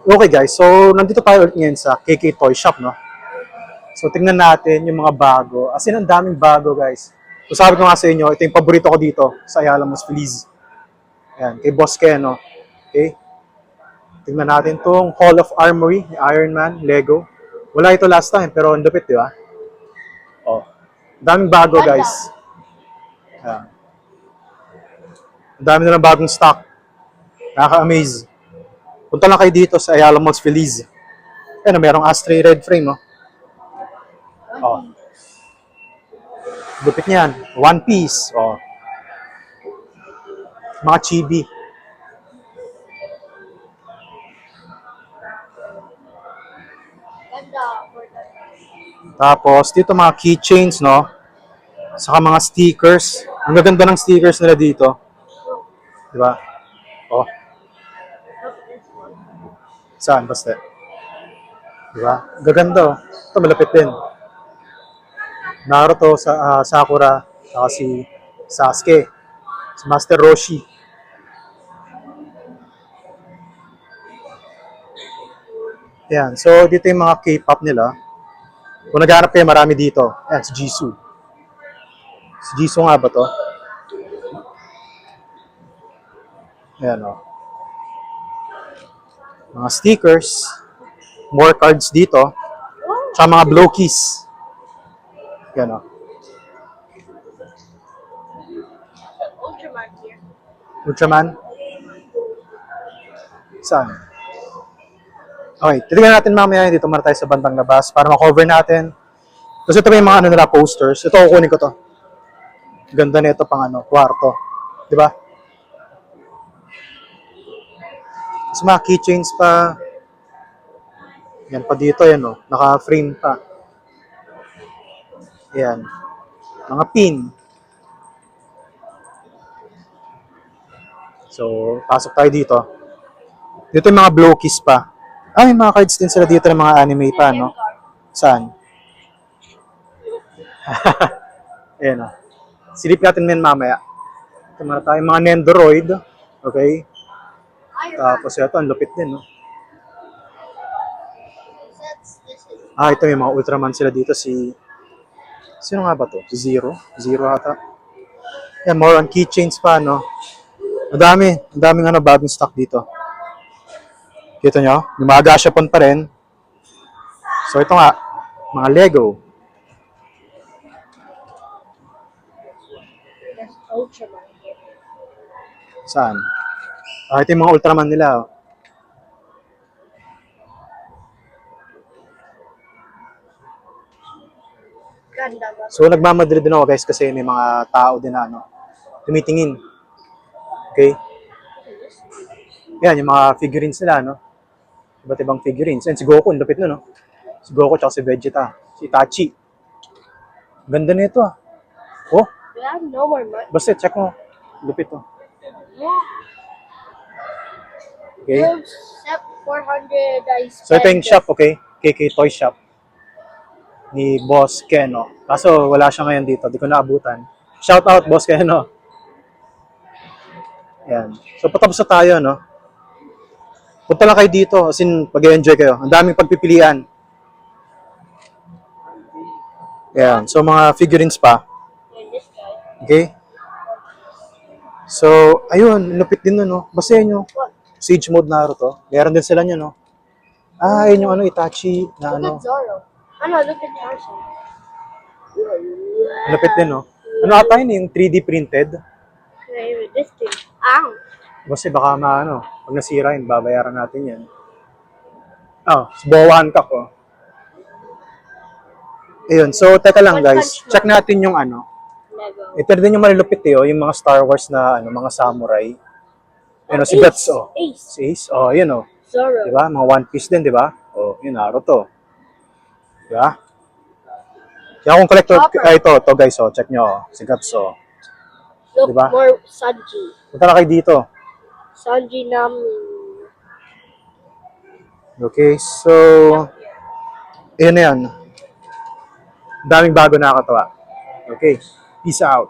Okay guys, so nandito tayo ulit ngayon sa KK Toy Shop, no? So tingnan natin yung mga bago. As in, ang daming bago guys. So sabi ko nga sa inyo, ito yung paborito ko dito sa Ayala Mas Feliz. Ayan, kay Boss Ken, no? Okay? Tingnan natin tong Hall of Armory ni Iron Man, Lego. Wala ito last time, pero ang lupit, di ba? Oh, daming bago guys. Ayan. Ang dami na ng bagong stock. Nakaka-amaze. Punta lang kayo dito sa Ayala Mas Feliz. Ayan, merong ashtray red frame, no? Oh. Lupit niyan. One Piece. Oh. Mga chibi. Tapos, dito mga keychains, no? Saka mga stickers. Ang gaganda ng stickers nila dito. Di ba? Oh. Saan? Basta. Di ba? Gaganda, oh. Ito, malapit din. Naruto, Sakura, saka si Sasuke. Si Master Roshi. Yan. So, dito yung mga K-pop nila. Kung naghahanap kayo, marami dito. Yan, si Jisoo. Si Jisoo nga ba to? Yan, oh. Mga stickers. More cards dito. Tsaka mga blow keys. Yan, oh. Ultraman. Saan? Okay, titignan natin mamaya dito muna tayo sa bandang labas para ma-cover natin. Kasi ito may mga ano nila posters. Ito kukunin ko to. Ganda nito pang ano, kwarto. 'Di ba? Mas mga keychains pa. Yan pa dito yan oh, naka-frame pa. Yan. Mga pin. So, pasok tayo dito. Dito yung mga blow keys pa. Ah, may mga cards din sila dito ng mga anime pa, no? Saan? Ayan o. Silip natin men mamaya. Ito muna tayo mga Nendoroid. Okay? Tapos ito, ang lupit din, no? Ah, ito may mga Ultraman sila dito. Sino nga ba to? Si Zero? Zero ata. Yan, more on keychains pa, no? Ang daming ano, bagong stock dito. Kita nyo? Yung mga gashapon pa rin. So, ito nga, mga Lego. Saan? Ah, ito yung mga Ultraman nila. Oh. So, nagmamadali din ako guys kasi may mga tao din na ano, tumitingin. Okay? Yan, yung mga figurines nila, no? Iba't ibang figurines. And si Goku, ang lupit nun, no? Si Goku tsaka si Vegeta. Si Itachi. Ganda nito, ah. Oh, No more money. basta check mo. Lupit, oh. Okay? Except 400 I spent. So, ito yung shop, okay? KK Toy Shop. Ni Boss Ken, no? Kaso, wala siya ngayon dito. Di ko naabutan. Shout out, Boss Ken, no? Yan. So, patapos na tayo, no? Punta lang kayo dito. As in, pag-enjoy kayo. Ang daming pagpipilian. Yan. So, mga figurines pa. Okay? So, ayun. Lupit din nun, no? Basahin nyo. Siege mode Naruto. Meron din sila nyo, no? Ah, yun yung ano, Itachi na ano. Look at Zoro. Ano, look at Naruto. Lupit din, no? Ano ata yun, yung 3D printed? This thing. Ow. Kasi baka maano, pag nasira yun, babayaran natin yan. Oh, subawahan ka ko. Ayun, so teka lang guys, check natin yung ano. Lego. Ito din yung malulupit eh, oh, yung mga Star Wars na ano, mga samurai. Ayun, oh, si Guts, oh. Ace. Si Ace, oh, yun oh. Zoro. Diba? Mga One Piece din, diba? Oh, yun, Naruto. Diba? Kaya kung collector, ito guys, oh, check nyo, oh. Si Guts, oh. Look, Diba? more Sanji. Punta na kayo dito. Sanji Nami. Okay, so, ayun na yan. Daming bago nakakatawa. Okay, peace out.